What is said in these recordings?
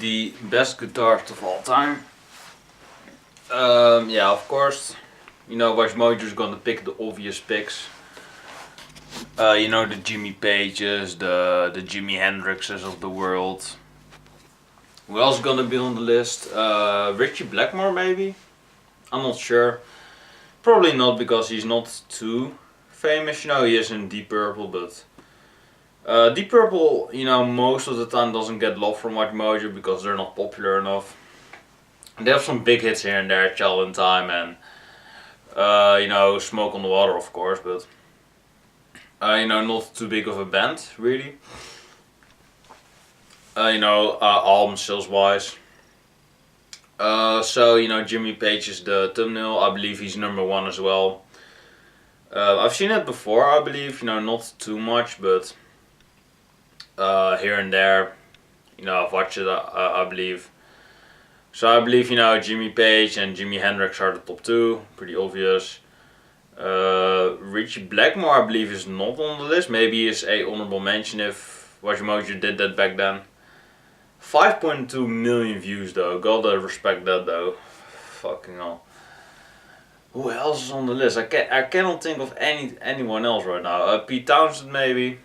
the best guitarist of all time. Yeah, of course. You know, WatchMojo is gonna pick the obvious picks. You know, the Jimmy Pages, the Jimi Hendrixes of the world. Who else is gonna be on the list? Richie Blackmore maybe? I'm not sure. Probably not, because he's not too famous. You know, he is in Deep Purple, but Deep Purple, you know, most of the time doesn't get love from WatchMojo because they're not popular enough. They have some big hits here and there, Child in Time and you know, Smoke on the Water, of course, but you know, not too big of a band really. You know, album sales wise. So you know, Jimmy Page is the thumbnail. I believe he's #1 as well. I've seen it before, I believe. You know, not too much, but here and there, you know, I've watched it. I believe. So I believe, you know, Jimmy Page and Jimi Hendrix are the top two. Pretty obvious. Richie Blackmore, I believe, is not on the list. Maybe is a honorable mention if WatchMojo did that back then. 5.2 million views though. Gotta respect that though. Fucking hell. Who else is on the list? I cannot think of anyone else right now. Pete Townsend maybe.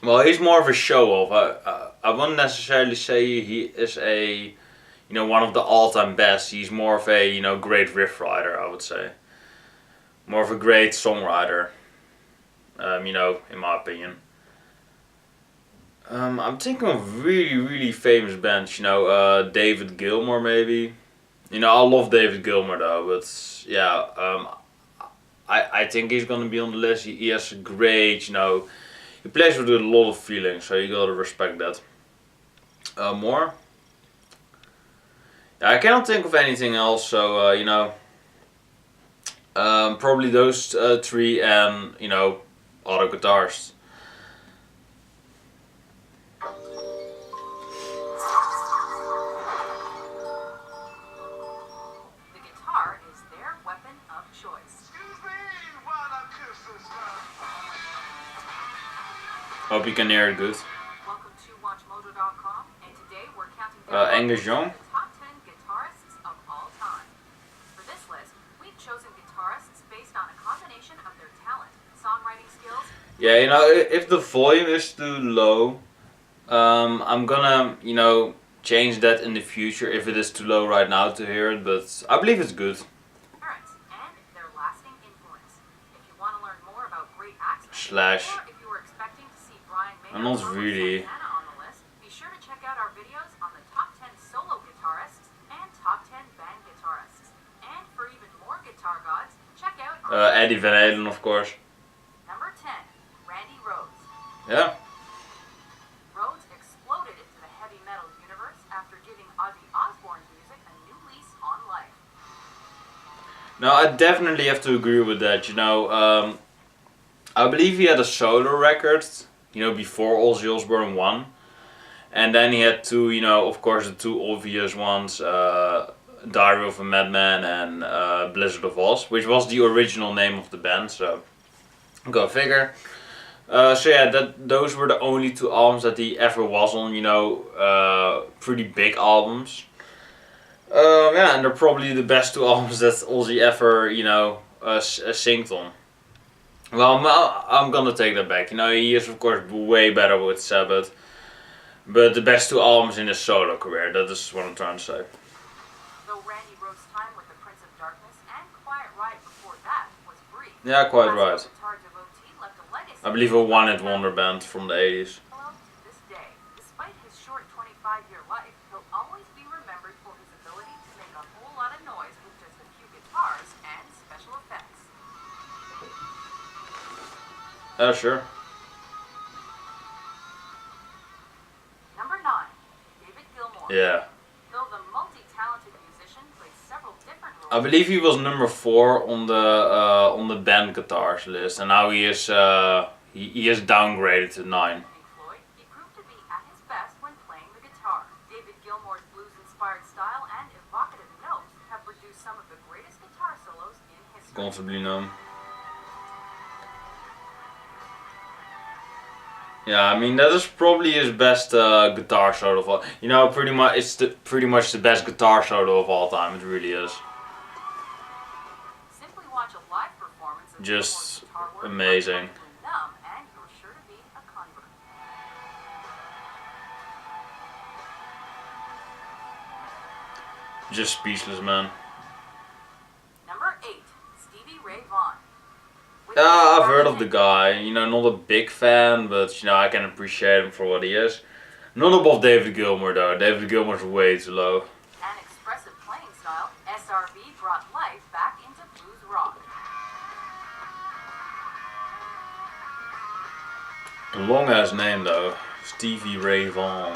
Well, he's more of a show off. I wouldn't necessarily say he is a, you know, one of the all-time best. He's more of a, you know, great riff writer, I would say. More of a great songwriter. You know, in my opinion. I'm thinking of really famous bands. You know, David Gilmour maybe. You know, I love David Gilmour though, but yeah, I think he's gonna be on the list. He has a great, you know, he plays with a lot of feeling, so you gotta respect that. More? Yeah, I cannot think of anything else, so you know, probably those three and, you know, other guitarists. The guitar is their weapon of choice. Hope you can hear it good. Welcome to WatchMojo.com, and today we're counting down Angus Young. the top 10 guitarists of all time. For this list, we've chosen guitarists based on a combination of their talent, songwriting skills. Yeah, you know, if the volume is too low, I'm gonna, you know, change that in the future if it is too low right now to hear it, but I believe it's good. Parents and their lasting influence. If you want to learn more about great accents, Slash. or if you were expecting to see Brian May I'm not or really. Santana on the list, be sure to check out our videos on the top 10 solo guitarists and top 10 band guitarists. And for even more guitar gods, check out our Eddie Van Halen, of course. number 10, Randy Rhoads. Yeah. Rhoads exploded into the heavy metal universe after giving Ozzy Osbourne's music a new lease on life. No, I definitely have to agree with that. You know, I believe he had a solo record, you know, before Ozzy Osbourne won. And then he had two, you know, of course, the two obvious ones, Diary of a Madman and Blizzard of Oz, which was the original name of the band, so go figure. So yeah, those were the only two albums that he ever was on, you know, pretty big albums. Yeah, and they're probably the best two albums that Ozzy ever, you know, sings on. Well, I'm gonna take that back. You know, he is of course way better with Sabbath, but the best two albums in his solo career. That is what I'm trying to say. Though Randy Rhoads' time with the Prince of Darkness and Quiet Riot before that was brief. Yeah, quite right. Classical guitar devotee left a legacy. I believe a one-hit wonder band from the 80s. Well, to this day, despite his short 25-year life, he'll always be remembered for his ability to make a whole lot of noise with just a few guitars and special effects. Sure. Number 9, David Gilmour. Yeah. Though the multi-talented musician plays several different roles. I believe he was #4 on the band guitars list, and now he is downgraded to 9. Pink Floyd, he proved to be at his best when playing the guitar. David Gilmour's blues-inspired style and evocative notes have produced some of the greatest guitar solos in history. Comfortably known. Yeah, I mean that is probably his best guitar solo of all. You know, pretty much the best guitar solo of all time. It really is. Simply watch a live performance of Just Gilmour's guitar work amazing. numb, and you're sure to be a convert. Just speechless, man. Number 8, Stevie Ray Vaughan. With Yeah, his I've heard of the passionate guy. You know, not a big fan, but you know, I can appreciate him for what he is. Not above David Gilmour though. David Gilmour's way too low. and expressive playing style, SRV brought life back into blues rock. Long ass name though. Stevie Ray Vaughan.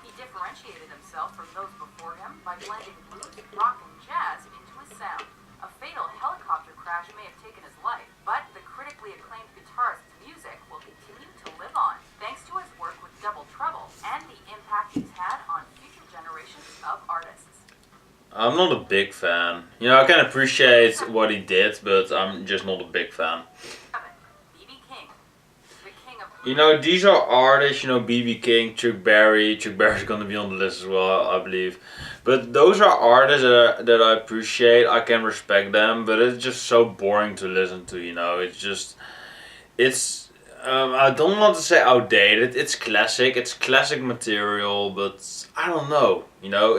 He differentiated himself from those before him by blending blues, rock, and jazz into his sound. A fatal helicopter crash may have taken his life, but the critically acclaimed guitarist's music will continue to live on, thanks to his work with Double Trouble and the impact he's had on future generations of artists. I'm not a big fan. You know, I can appreciate what he did, but I'm just not a big fan. 7. B.B. King. The king of You know, these are artists, you know, B.B. King, Chuck Berry. Chuck Berry's gonna be on the list as well, I believe. But those are artists that I appreciate. I can respect them, but it's just so boring to listen to, you know. I don't want to say outdated. It's classic material, but I don't know, you know.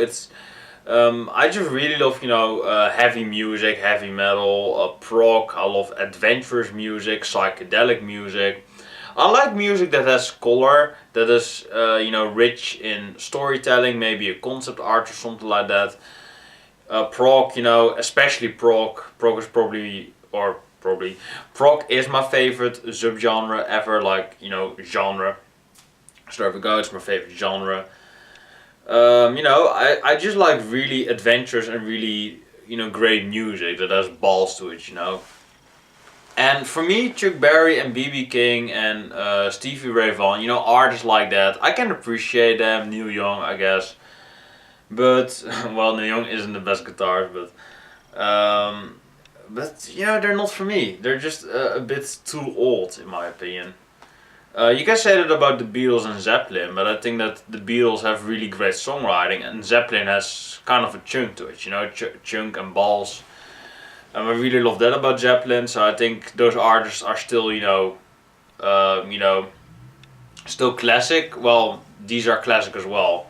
I just really love, you know, heavy music, heavy metal, prog. I love adventurous music, psychedelic music. I like music that has color, that is, you know, rich in storytelling, maybe a concept art or something like that. Prog, you know, especially prog. Prog is my favorite subgenre ever, like, you know, genre. So there we go, it's my favorite genre. You know, I just like really adventurous and really, you know, great music that has balls to it, you know. And for me, Chuck Berry and B.B. King and Stevie Ray Vaughan, you know, artists like that, I can appreciate them. Neil Young, I guess. But, well, Neil Young isn't the best guitarist, but you know, they're not for me. They're just a bit too old, in my opinion. You can say that about the Beatles and Zeppelin, but I think that the Beatles have really great songwriting, and Zeppelin has kind of a chunk to it, you know, chunk and balls. I really love that about Zeppelin, so I think those artists are still, you know, still classic. Well, these are classic as well,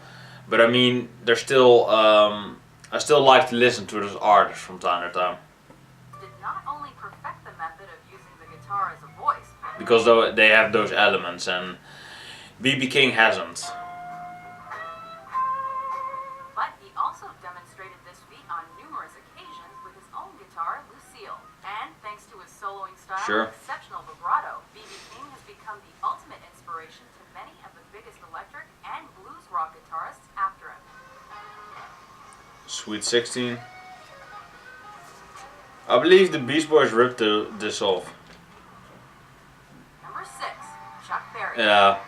but I mean, they're still. I still like to listen to those artists from time to time did not only perfect the method of using the guitar as a voice, because they have those elements, and B.B. King hasn't. but he also demonstrated this feat on numerous occasions with his own guitar, Lucille. And thanks to his soloing style Sure. and exceptional vibrato, B.B. King has become the ultimate inspiration to many of the biggest electric and blues rock guitarists after him. Sweet 16. I believe the Beast Boys ripped this off. Number 6, Chuck Berry. Yeah.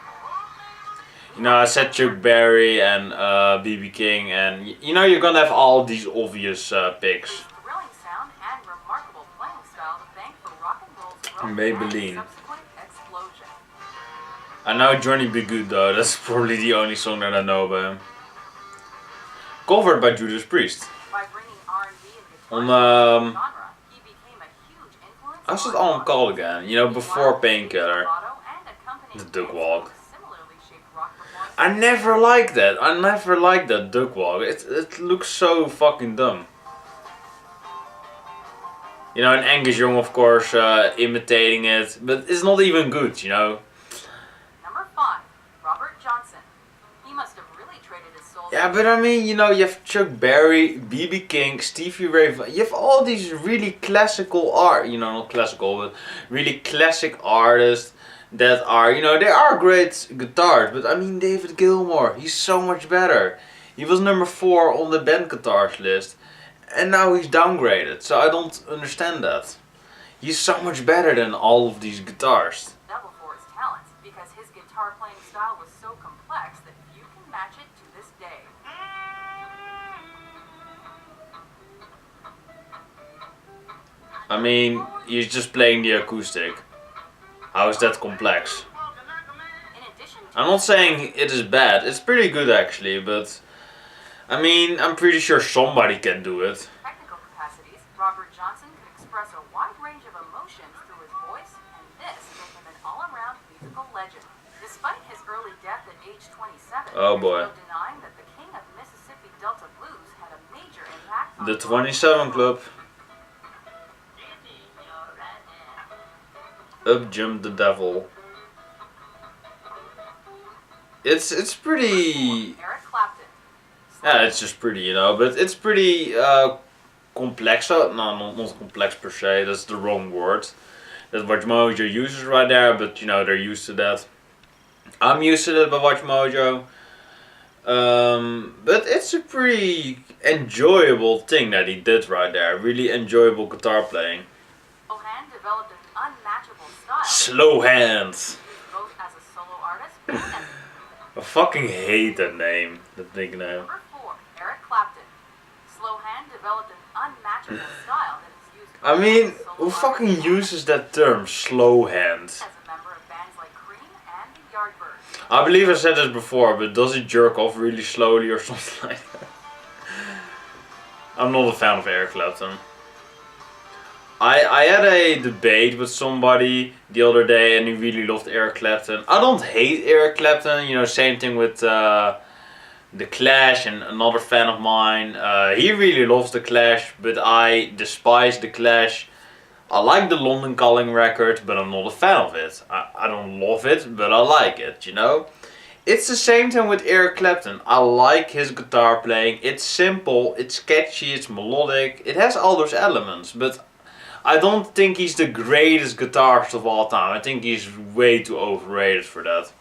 You know, I said Chuck Berry and B.B. King, and you know, you're gonna have all these obvious picks. His thrilling sound and remarkable playing style to thank for rock and roll's growth Maybelline. and subsequent explosion. I know Johnny Be Good though, that's probably the only song that I know by him. Covered by Judas Priest. By bringing R&B and On, guitar to the genre, he became a huge influence how's it on on called again? You know, before Painkiller. The Duck Walk. I never liked that. I never liked that Duck Walk. It looks so fucking dumb. You know, and Angus Young, of course, imitating it, but it's not even good, you know. Number 5, Robert Johnson. He must have really traded his soul. Yeah, but I mean, you know, you have Chuck Berry, B.B. King, Stevie Ray Vaughan. You have all these really classical you know, not classical, but really classic artists that are, you know, they are great guitars, but I mean, David Gilmour, he's so much better. He was number 4 on the band guitars list, and now he's downgraded, so I don't understand that. He's so much better than all of these guitars. Double for his talents, because his guitar playing style was so complex that few can match it to this day. I mean, he's just playing the acoustic. How is that complex? I'm not saying it is bad. It's pretty good actually, but I mean, I'm pretty sure somebody can do it. Technical capacities, Robert Johnson could express a wide range of emotions through his voice, and this made him an all-around musical legend. Despite his early death at age 27, Oh boy. there's no denying that the king of Mississippi Delta blues had a major impact on The 27 Club. Up jumped the devil. It's pretty. Eric Clapton. Yeah, it's just pretty, you know, but it's pretty complex. No, not complex per se. That's the wrong word. That's WatchMojo uses right there, but you know they're used to that. I'm used to that by WatchMojo. But it's a pretty enjoyable thing that he did right there. Really enjoyable guitar playing. Vaughan developed an unmatchable style. Slow hands. Both as a solo artist and as I fucking hate that name, that nickname. Number 4, Eric Clapton. Slowhand developed an unmatchable style that is used I mean, as a solo who artist fucking uses that term, slow hands? as a member of bands like Cream and the Yardbirds. I believe I said this before, but does he jerk off really slowly or something like that? I'm not a fan of Eric Clapton. I had a debate with somebody the other day and he really loved Eric Clapton. I don't hate Eric Clapton, you know, same thing with The Clash and another fan of mine. He really loves The Clash, but I despise The Clash. I like the London Calling record, but I'm not a fan of it. I don't love it, but I like it, you know? It's the same thing with Eric Clapton. I like his guitar playing. It's simple, it's catchy, it's melodic. It has all those elements, but I don't think he's the greatest guitarist of all time. I think he's way too overrated for that.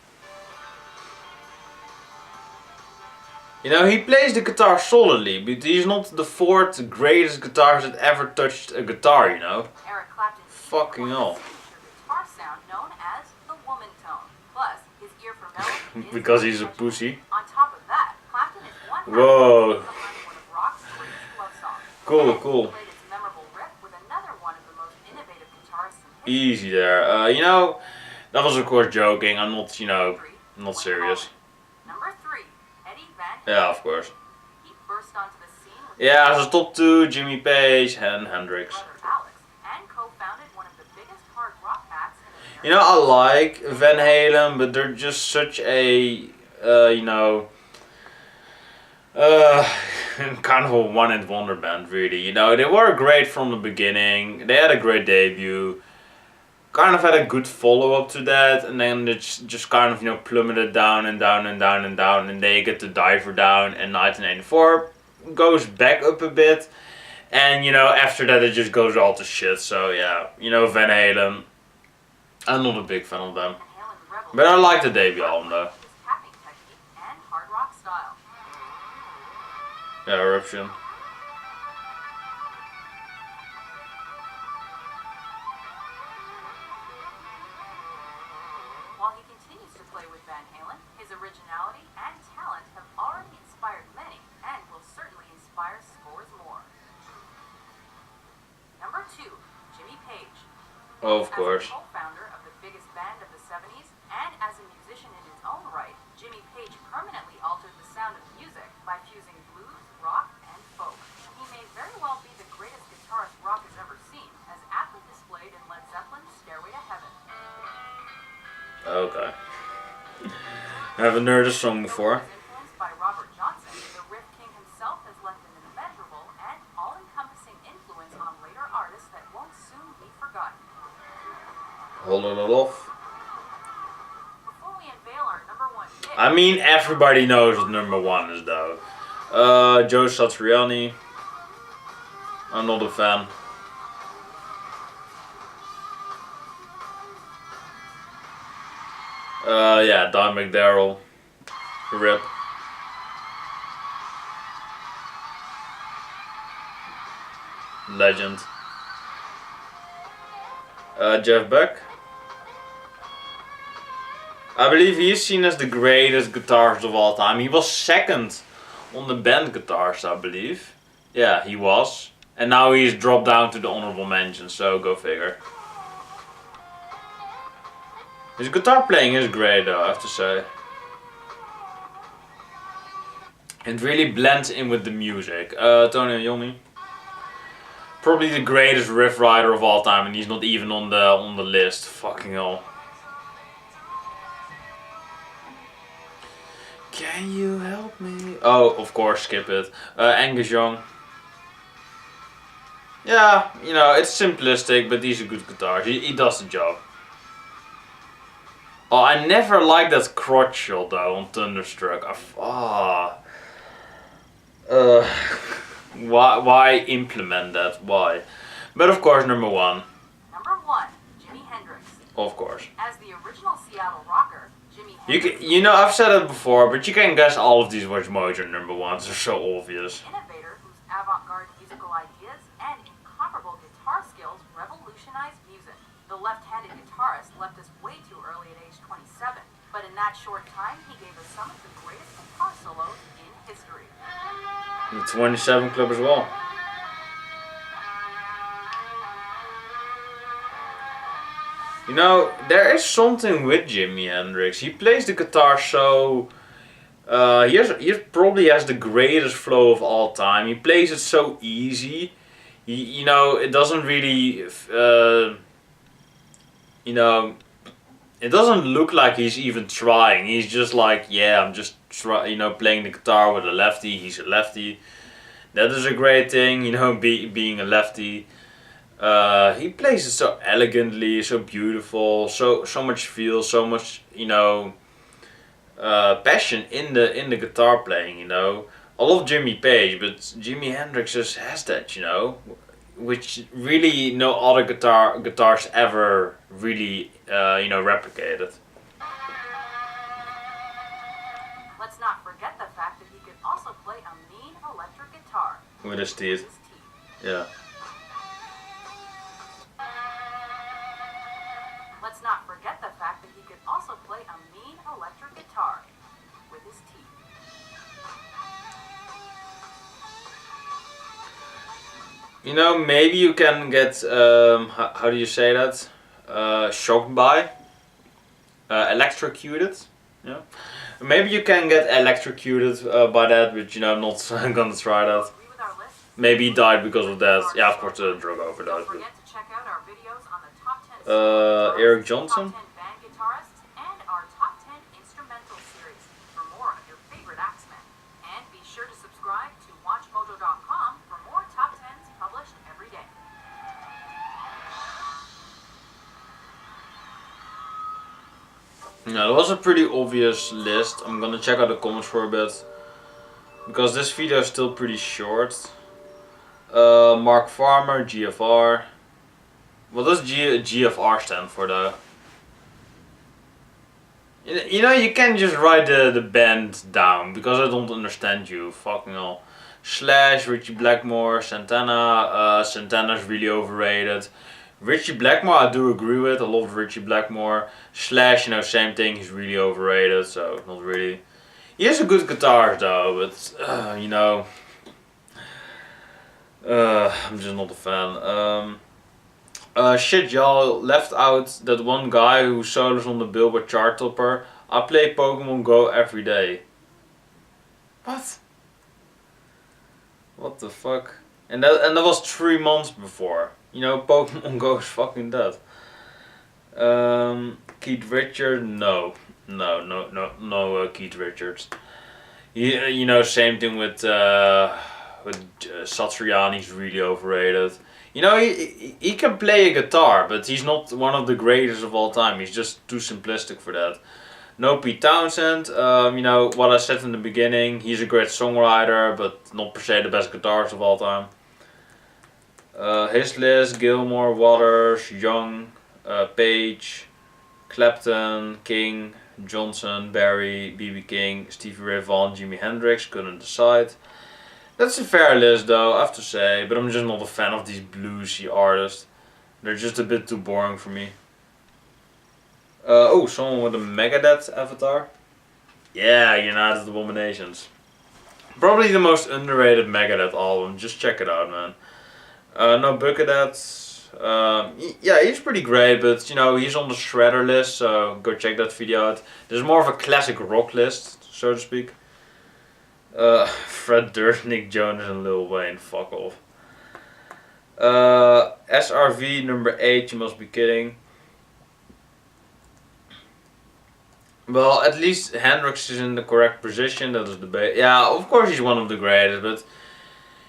You know, he plays the guitar solidly, but he's not the fourth greatest guitarist that ever touched a guitar, you know? Eric Clapton Fucking hell. guitar sound known as the woman tone. Plus, his ear for melody is Because he's a untouchable. pussy. On top of that, Clapton is one half Whoa. of one of rock's greatest love songs. Cool, And cool. he played its memorable riff with another one of the most innovative guitarists in history. Easy there. You know, that was of course joking. I'm not, you know, not serious. Number 3, Eddie Van Halen. Yeah, of course. He burst onto the scene with Yeah, as a top 2, Jimmy Page and Hendrix. brother Alex and co-founded one of the biggest hard rock acts in You know, I like Van Halen, but they're just such a, you know, kind of a one-hit wonder band, really. You know, they were great from the beginning. They had a great debut. Kind of had a good follow-up to that, and then it's just kind of, you know, plummeted down and down and down and down, and they get the Diver Down, and 1984 goes back up a bit, and, you know, after that it just goes all to shit. So yeah, you know, Van Halen, I'm not a big fan of them, but I like the debut album though. his tapping technique and hard rock style. Yeah, Eruption. While he continues to play with Van Halen, his originality and talent have already inspired many and will certainly inspire scores more. Number 2, Jimmy Page. Of course. As a co-founder of the biggest band of the 70s and as a musician in his own right, Jimmy Page permanently altered the sound of music by fusing blues, rock, and folk. He may very well be the greatest guitarist rock has ever seen, as aptly displayed in Led Zeppelin's Stairway to Heaven. Okay. I haven't heard this song before. Influenced by Robert Johnson, the Riff King himself has left an immeasurable and all-encompassing influence on later artists that won't soon be forgotten. Hold it off. Before we unveil our number 1 pick, I mean, everybody knows what number 1 is though. Joe Satriani. I'm not a fan. Yeah, Dimebag Darrell. Rip. Legend. Jeff Beck. I believe he is seen as the greatest guitarist of all time. He was second on the band guitars, I believe. Yeah, he was. And now he's dropped down to the honorable mention, so go figure. His guitar playing is great though, I have to say. It really blends in with the music. Tony Iommi, probably the greatest riff writer of all time, and he's not even on the list. Fucking hell. Can you help me? Oh, of course, skip it. Angus Young. Yeah, you know, it's simplistic, but he's a good guitarist. He does the job. Oh, I never liked that crotch shot though on Thunderstruck. Why implement that? Why? But of course, number one. Number 1, Jimi Hendrix. Of course. As the original Seattle rocker, Jimi Hendrix. You know, I've said it before, but you can guess all of these WatchMojo number ones. They're so obvious. Innovator whose avant-garde musical ideas and incomparable guitar skills revolutionized music. The left-handed guitarist left us way too early at age 27, but in that short time, he gave us some of the greatest guitar solos in history. The 27 Club as well. You know, there is something with Jimi Hendrix. He plays the guitar so... he probably has the greatest flow of all time. He plays it so easy. You know, it doesn't really... you know, it doesn't look like he's even trying. He's just like, yeah, I'm just playing the guitar with a lefty. He's a lefty. That is a great thing, you know, being a lefty. He plays it so elegantly, so beautiful, so much feel, so much, you know, passion in the guitar playing. You know, I love Jimmy Page, but Jimi Hendrix just has that, you know, which really no other guitars ever really you know, replicated. Let's not forget the fact that he could also play a mean electric guitar. With his teeth. Yeah. Let's not forget the fact that he could also play a mean electric guitar with his teeth. You know, maybe you can get, how do you say that? Shocked by? Electrocuted? Yeah. Maybe you can get electrocuted by that, but you know, I'm not gonna try that. Maybe he died because of that. Yeah, of course, drug overdose. Don't forget to check out our videos on the top 10 Eric Johnson? top 10 band guitarists and our top 10 instrumental series for more of your favorite Axemen. And be sure to subscribe to WatchMojo.com for more top 10s published every day. Yeah, that was a pretty obvious list. I'm gonna check out the comments for a bit, because this video is still pretty short. Mark Farmer, GFR. What does GFR stand for though? You know, you can't just write the band down, because I don't understand you. Fucking hell. Slash, Richie Blackmore, Santana. Santana's really overrated. Richie Blackmore, I do agree with. I love Richie Blackmore. Slash, you know, same thing. He's really overrated, so not really. He has a good guitar though, but you know, I'm just not a fan. Shit, y'all left out that one guy who solos on the Billboard chart topper. I play Pokemon Go every day. What? What the fuck? And that was 3 months before. You know, Pokemon Go is fucking dead. Keith Richards, no, Keith Richards. You know, same thing with Satriani's really overrated. You know, he can play a guitar, but he's not one of the greatest of all time. He's just too simplistic for that. No Pete Townsend, you know, what I said in the beginning, he's a great songwriter, but not per se the best guitarist of all time. His list: Gilmour, Waters, Young, Page, Clapton, King, Johnson, Barry, B.B. King, Stevie Ray Vaughan, Jimi Hendrix. Couldn't decide. That's a fair list though, I have to say, but I'm just not a fan of these bluesy artists. They're just a bit too boring for me. Oh, someone with a Megadeth avatar? Yeah, United Abominations. Probably the most underrated Megadeth album, just check it out, man. No Buckethead. Yeah, he's pretty great, but you know, he's on the Shredder list, so go check that video out. There's more of a classic rock list, so to speak. Fred Durst, Nick Jonas and Lil Wayne, fuck off. SRV number 8, you must be kidding. Well, at least Hendrix is in the correct position, that is the base. Yeah, of course he's one of the greatest, but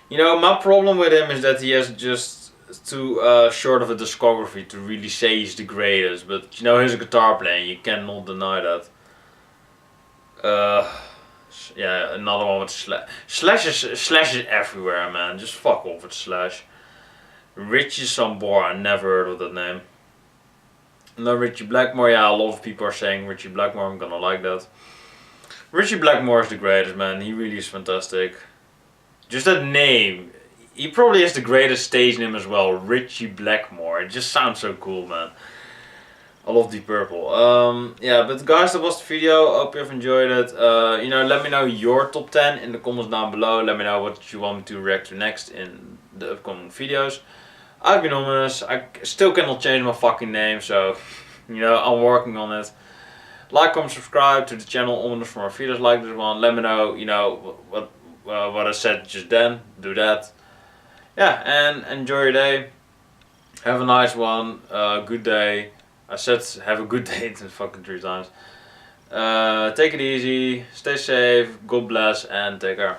you know, my problem with him is that he has just too short of a discography to really say he's the greatest, but you know, he's a guitar player, you cannot deny that. Yeah, another one with Slash. Slash is everywhere, man, just fuck off with Slash. Richie Sambora, I never heard of that name. No, Richie Blackmore, yeah, a lot of people are saying Richie Blackmore, I'm gonna like that. Richie Blackmore is the greatest, man, he really is fantastic. Just that name, he probably has the greatest stage name as well, Richie Blackmore, it just sounds so cool, man. I love Deep Purple. Yeah, but guys, that was the video. Hope you have enjoyed it. You know, let me know your top 10 in the comments down below. Let me know what you want me to react to next in the upcoming videos. I've been Ominous. I still cannot change my fucking name, so you know, I'm working on it. Like, comment, subscribe to the channel Ominous for more videos like this one. Let me know, you know, what I said just then. Do that. Yeah, and enjoy your day. Have a nice one. Good day. I said have a good day fucking 3 times. Take it easy, stay safe, God bless, and take care.